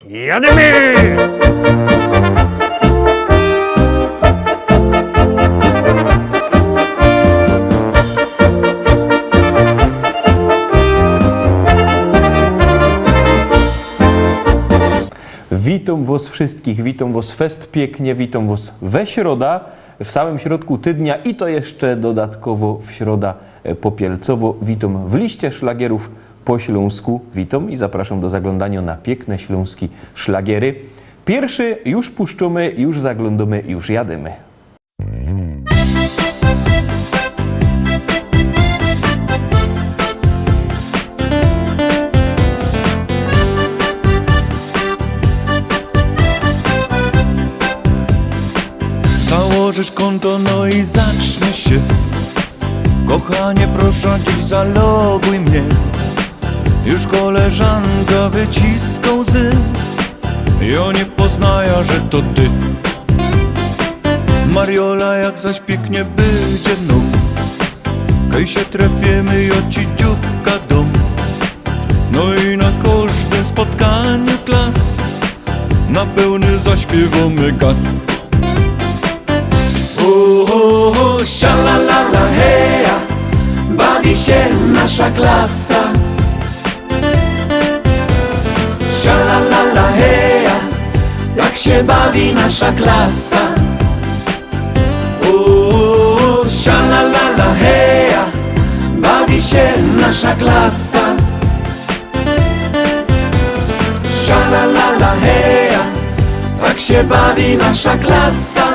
Jademy! Witam was wszystkich, witam was fest pięknie, witam was we środa, w samym środku tygodnia i to jeszcze dodatkowo w środa popielcowo. Witam w liście szlagierów po śląsku. Witam i zapraszam do zaglądania na piękne śląskie szlagiery. Pierwszy już puszczamy, już zaglądamy, już jademy. Założysz konto, no i zacznie się. Kochanie, proszę dziś zaloguj mnie. Już koleżanka wyciska łzy. Ja nie poznaję, że to ty. Mariola, jak zaś pięknie będzie mną. Kaj się trafimy, ja ci dzióbka dom. No i na każdym spotkaniu klas na pełny zaśpiewamy gaz. Sha-la-la-la, heja, bawi się nasza klasa. Sha-la-la-la, heja, jak się bawi nasza klasa. Sha-la-la-la, heja, bawi się nasza klasa. Sha-la-la-la, heja, jak się bawi nasza klasa.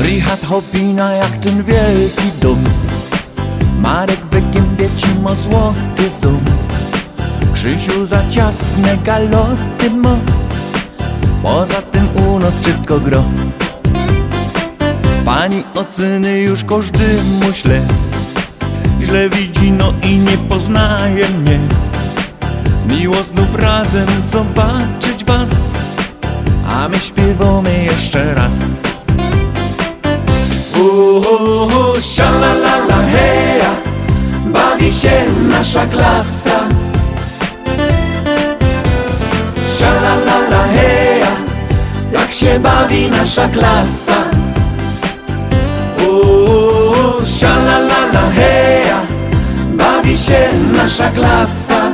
Richard Hopina jak ten wielki dom. Marek Wygębieci ma złoty ząb. Krzysiu za ciasne galoty ma. Poza tym u nas wszystko gro. Pani oceny już każdy mu źle widzi, no i nie poznaje mnie. Miło znów razem zobaczyć was, a my śpiewamy jeszcze raz. Sha-la-la-la, heja, bawi się nasza klasa. Sha-la-la-la, heja, jak się bawi nasza klasa. Sha-la-la-la, heja, bawi się nasza klasa.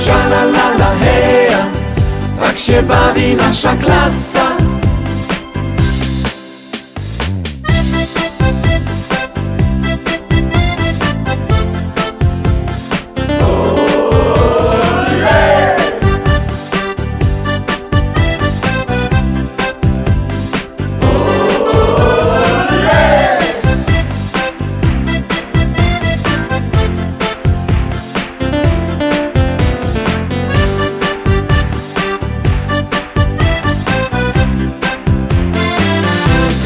Sha-la-la-la, heja, jak się bawi nasza klasa.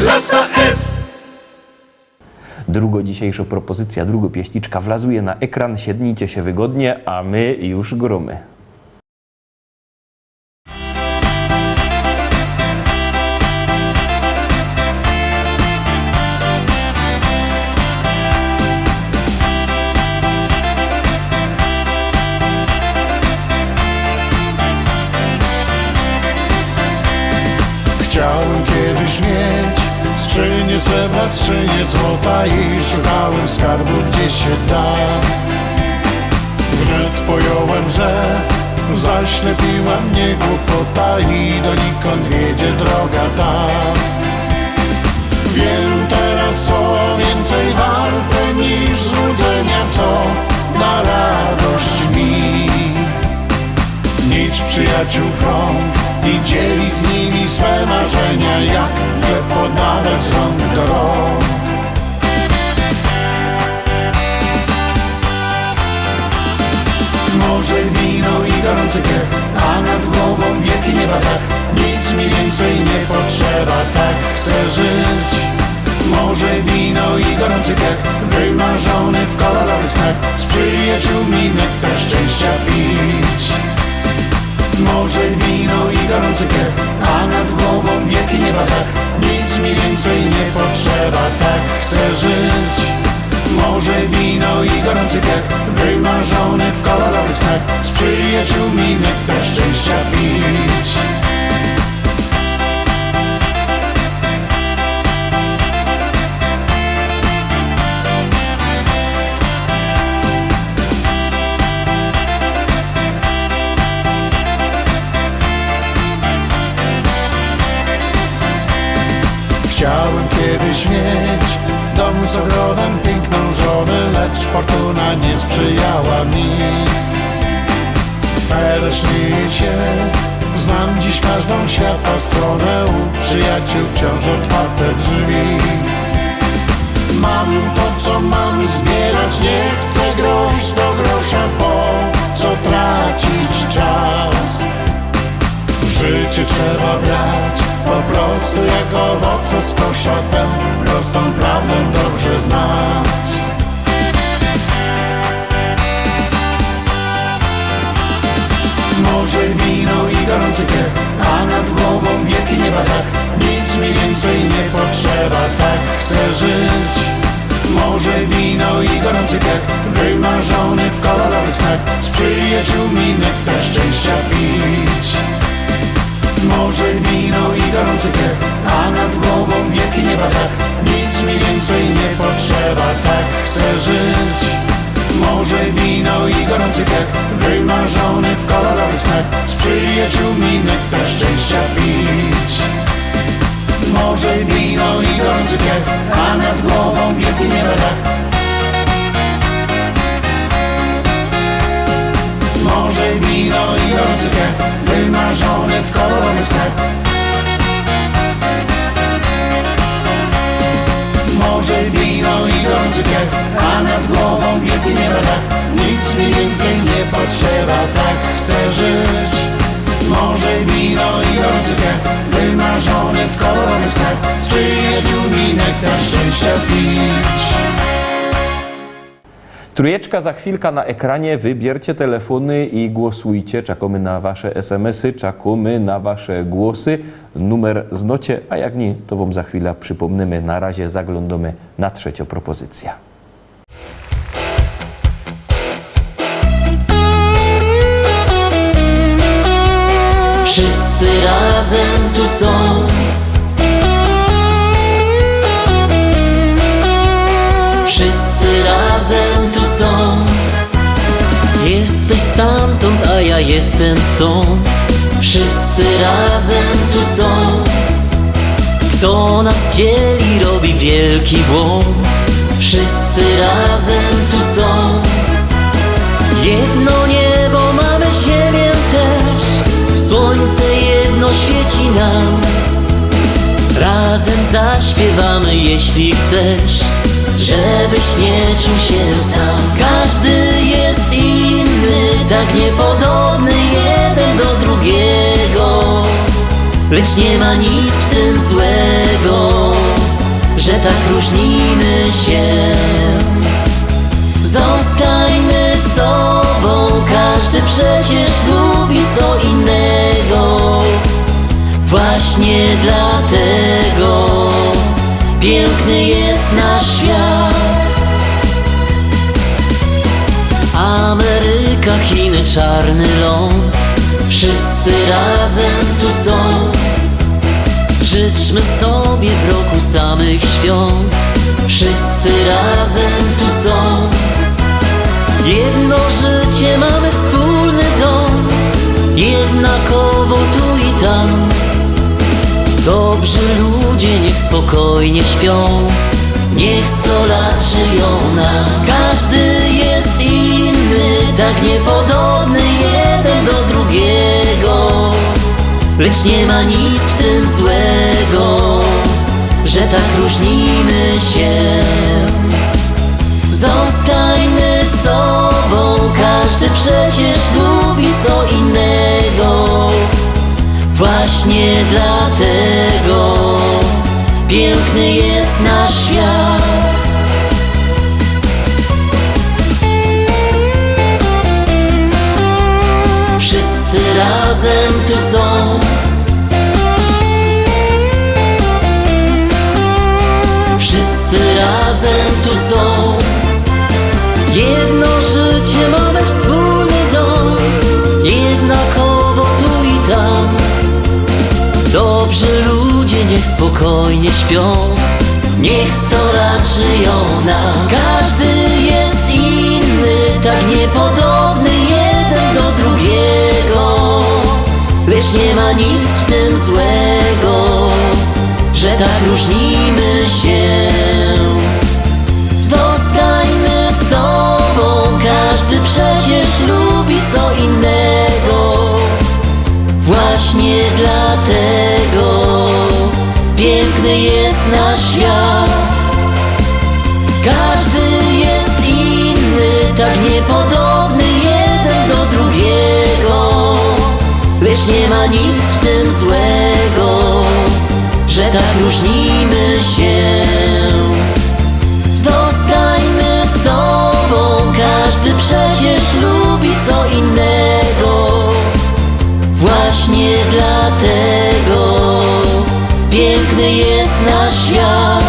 Klasa S. Druga dzisiejsza propozycja, druga pieśniczka wlazuje na ekran. Siednijcie się wygodnie, a my już gromy. Chciałem kiedyś mieć skrzynię srebra, skrzynię złota i szukałem skarbu gdzie się da. Wnet pojąłem, że zaślepiła mnie głupota i donikąd wiedzie droga ta. Wiem teraz, co więcej warte niż złudzenia, co da radość mi. Mieć przyjaciół krąg i dzielić z nimi swe marzenia, jak je podawać z rąk do rąk. Morze, wino i gorący piech, a nad głową wielki nieba dach. Nic mi więcej nie potrzeba, tak chcę żyć. Morze, wino i gorący piech, wymarzony w kolorowych snach, z przyjaciółmi nektar szczęścia pić. Morze, wino i gorący piech, a nad głową wielki nieba dach. Nic mi więcej nie potrzeba, tak chcę żyć. Morze, wino i gorący piech, wymarzony w kolorowych snach, z przyjaciółmi nektar szczęścia pić. Chciałem kiedyś mieć dom z ogrodem, piękną żonę, lecz fortuna nie sprzyjała mi. Śmieję się, znam dziś każdą świata stronę, u przyjaciół wciąż otwarte drzwi. Mam to, co mam zbierać, nie chcę grosz do grosza, po co tracić czas? Życie trzeba brać po prostu jak owoce z kosza, tę prostą prawdę dobrze znać. Morze, wino i gorący piech, a nad głową wielki nieba dach. Nic mi więcej nie potrzeba, tak chcę żyć. Morze, wino i gorący piech, wymarzony w kolorowych snach, z przyjaciółmi nektar szczęścia pić. Morze, wino i gorący piech, a nad głową wielki nieba dach. Nic mi więcej nie potrzeba, tak chcę żyć. Morze, wino i gorący piech, wymarzony w kolorowych snach, z przyjaciółmi nektar szczęścia pić. Morze, wino i gorący piech, a nad głową wielki nieba dach. Morze, wino i gorący piech, wymarzony w kolorowych snach. Morze, wino i gorący piech, a nad głową wielki nieba dach. Nic mi więcej nie potrzeba, tak chcę żyć. Morze, wino i gorący piech, wymarzony w kolorowych snach, z przyjaciółmi nektar szczęścia pić. Trójeczka za chwilkę na ekranie, wybiercie telefony i głosujcie. Czekamy na wasze SMS-y, czekamy na wasze głosy. Numer znocie, a jak nie, to wam za chwilę przypomnimy. Na razie zaglądamy na trzecią propozycję. Wszyscy razem tu są. Wszyscy razem tu są. Jesteś stamtąd, a ja jestem stąd. Wszyscy razem tu są. Kto nas dzieli, robi wielki błąd. Wszyscy razem tu są. Jedno niebo, mamy ziemię też. Słońce jedno świeci nam. Razem zaśpiewamy, jeśli chcesz, żebyś nie czuł się sam. Każdy jest inny, tak niepodobny jeden do drugiego, lecz nie ma nic w tym złego, że tak różnimy się. Zostańmy sobą, każdy przecież lubi co innego. Właśnie dlatego piękny jest nasz świat. Ameryka, Chiny, czarny ląd. Wszyscy razem tu są. Życzmy sobie w roku samych świąt. Wszyscy razem tu są. Jedno życie, mamy wspólny dom. Jednakowo tu i tam. Dobrzy ludzie niech spokojnie śpią. Niech 100 lat żyją nam. Każdy jest inny, tak niepodobny jeden do drugiego, lecz nie ma nic w tym złego, że tak różnimy się. Zostańmy sobą, każdy każdy przecież lubi co innego. Właśnie dlatego piękny jest nasz świat. Wszyscy razem tu są, wszyscy razem tu są. Jedno życie mamy, wspólny dom, jednakowo tu i tam. Dobrzy ludzie niech spokojnie śpią, niech 100 lat żyją nam. Każdy jest inny, tak niepodobny jeden do drugiego, lecz nie ma nic w tym złego, że tak różnimy się. Zostańmy sobą, każdy przecież lubi co innego. Właśnie dlatego piękny jest nasz świat. Każdy jest inny, tak niepodobny jeden do drugiego, lecz nie ma nic w tym złego, że tak różnimy się. Zostańmy sobą, każdy przecież lubi co innego. Właśnie dlatego piękny jest nasz świat.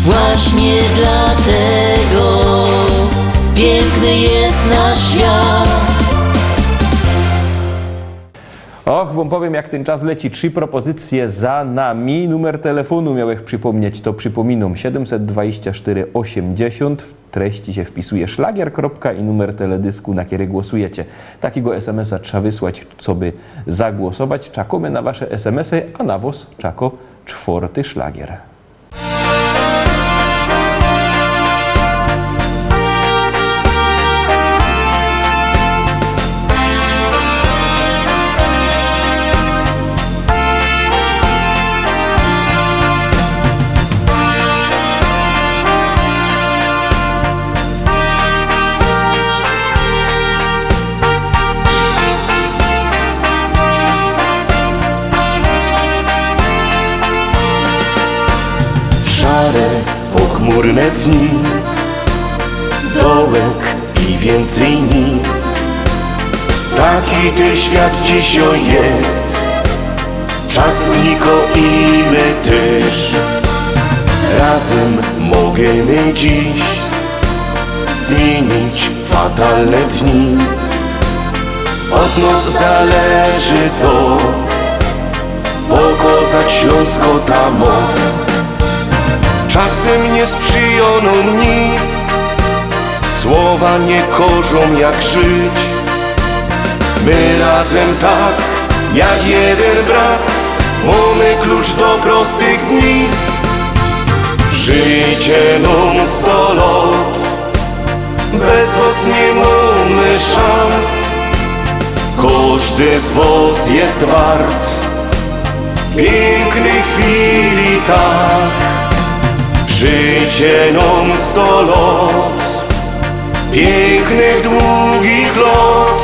Właśnie dlatego piękny jest nasz świat. Och, wam powiem, jak ten czas leci. 3 propozycje za nami. Numer telefonu miałech przypomnieć, to przypominam 724 80. W treści się wpisuje szlagier. I numer teledysku, na który głosujecie. Takiego SMS-a trzeba wysłać, co by zagłosować. Czekamy na wasze SMS-y, a na was czako 4. szlagier. Szare, pochmurne dni, dołek i więcej nic. Taki ten świat dzisiaj jest, czas zniko i my też. Razem możemy dziś zmienić fatalne dni. Od nas zależy to, pokazać Śląsko ta moc. Czasem nie sprzyjono nic, słowa nie korzą jak żyć. My razem tak, jak jeden brat, mamy klucz do prostych dni. Życie nam 100 lat, bez was nie mamy szans. Każdy z was jest wart pięknej chwili tak. Życie nam 100 lat, pięknych, długich lat,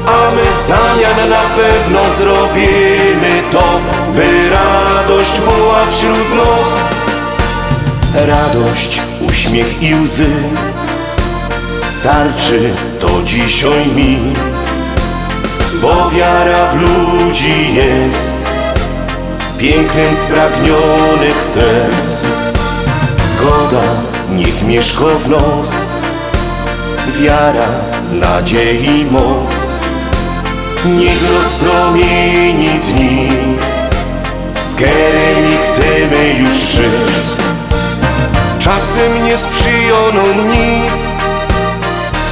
a my w zamian na pewno zrobimy to, by radość była wśród nas. Radość, uśmiech i łzy, starczy to dzisiaj mi, bo wiara w ludzi jest pięknem spragnionych serc. Zgoda niech mieszka w nos, wiara, nadziei moc, niech rozpromieni dni, z którymi chcemy już żyć. Czasem nie sprzyjono nic,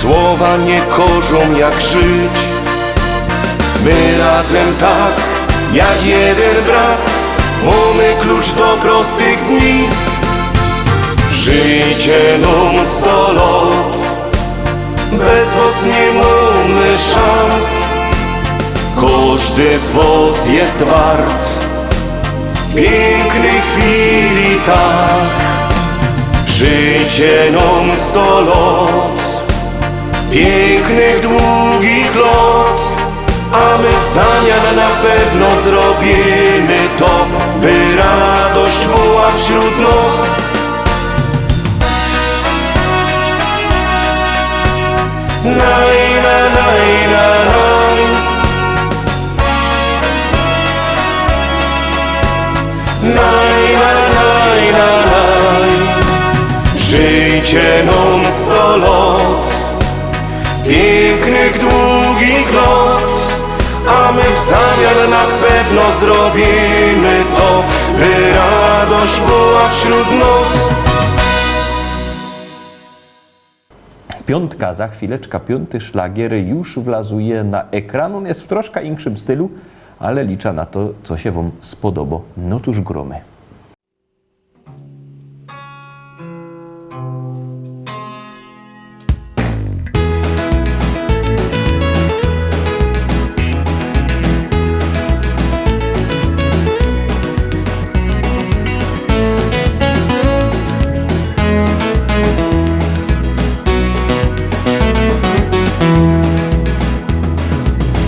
słowa nie korzą jak żyć. My razem tak, jak jeden brat, mamy klucz do prostych dni. Życie nam 100 lat, bez was nie mamy szans. Każdy z was jest wart pięknej chwili tak. Życie nam 100 lat, pięknych, długich lot, a my w zamian na pewno zrobimy to, by radość była wśród nas. Naj, na, naj, na, naj. Naj, na, naj, na, naj. Żyjcie nam 100 lat, pięknych, długich lat, a my w zamian na pewno zrobimy to, by radość była wśród nas. Piątka, za chwileczkę piąty szlagier już wlazuje na ekran. On jest w troszkę inkszym stylu, ale liczę na to, co się wam spodoba. No tuż gromy.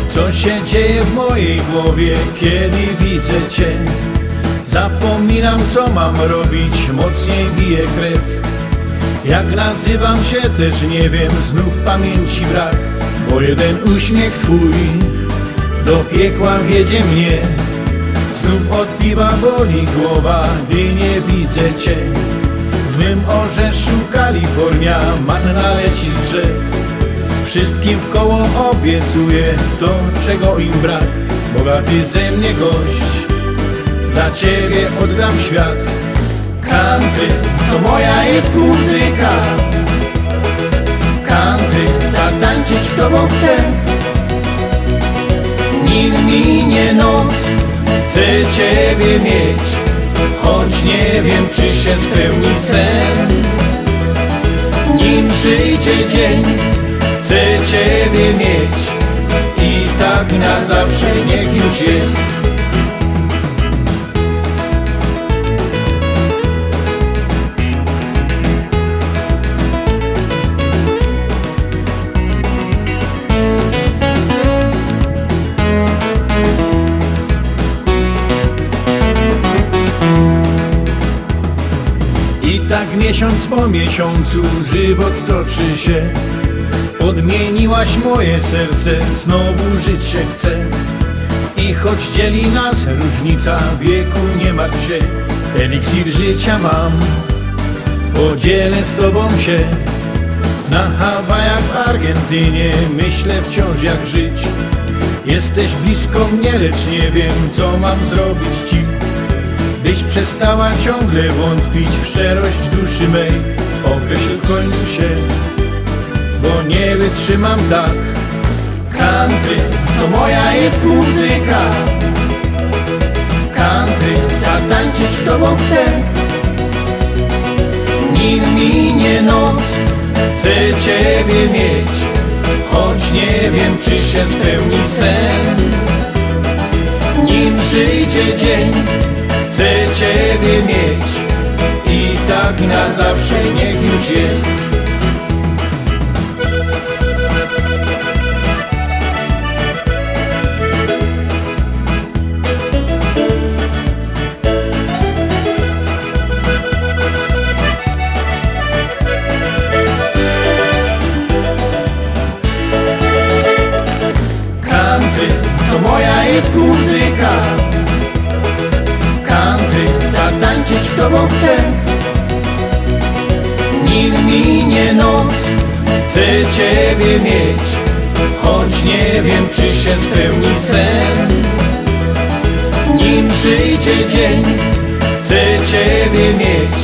Co się dzieje w mojej głowie, kiedy widzę Cię? Zapominam, co mam robić, mocniej bije krew. Jak nazywam się, też nie wiem, znów pamięci brak, bo jeden uśmiech Twój do piekła wiedzie mnie. Znów od piwa boli głowa, gdy nie widzę Cię. W mym orzeszu Kalifornia manna leci z drzew. Wszystkim wkoło obiecuję to, czego im brak. Bogaty ze mnie gość, dla Ciebie oddam świat. Country to moja jest muzyka, country zatańczyć z Tobą chcę. Nim minie noc, chcę Ciebie mieć, choć nie wiem, czy się spełni sen. Nim przyjdzie dzień, chcę Ciebie mieć i tak na zawsze niech już jest. I tak miesiąc po miesiącu żywot toczy się. Odmieniłaś moje serce, znowu żyć się chcę. I choć dzieli nas różnica wieku, nie martw się. Eliksir życia mam, podzielę z Tobą się. Na Hawajach, w Argentynie myślę wciąż jak żyć. Jesteś blisko mnie, lecz nie wiem, co mam zrobić Ci, byś przestała ciągle wątpić w szczerość duszy mej. Określ w końcu się, bo nie wytrzymam tak. Country to moja jest muzyka, country zatańczyć z Tobą chcę. Nim minie noc, chcę Ciebie mieć, choć nie wiem, czy się spełni sen. Nim przyjdzie dzień, chcę Ciebie mieć i tak na zawsze niech już jest. Country to moja jest muzyka, country zatańczyć z Tobą chcę. Nim minie noc, chcę Ciebie mieć, choć nie wiem, czy się spełni sen. Nim przyjdzie dzień, chcę Ciebie mieć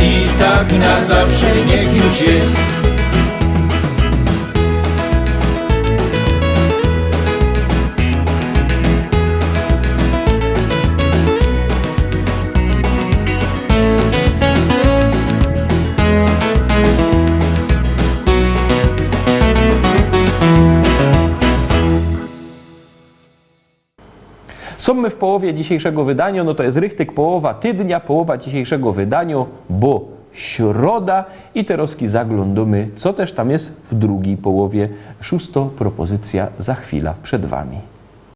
i tak na zawsze niech już jest. Są my w połowie dzisiejszego wydania, no to jest rychtyk połowa tydnia, połowa dzisiejszego wydania, bo środa i teraz zaglądamy, co też tam jest w drugiej połowie. 6. propozycja za chwilę przed Wami.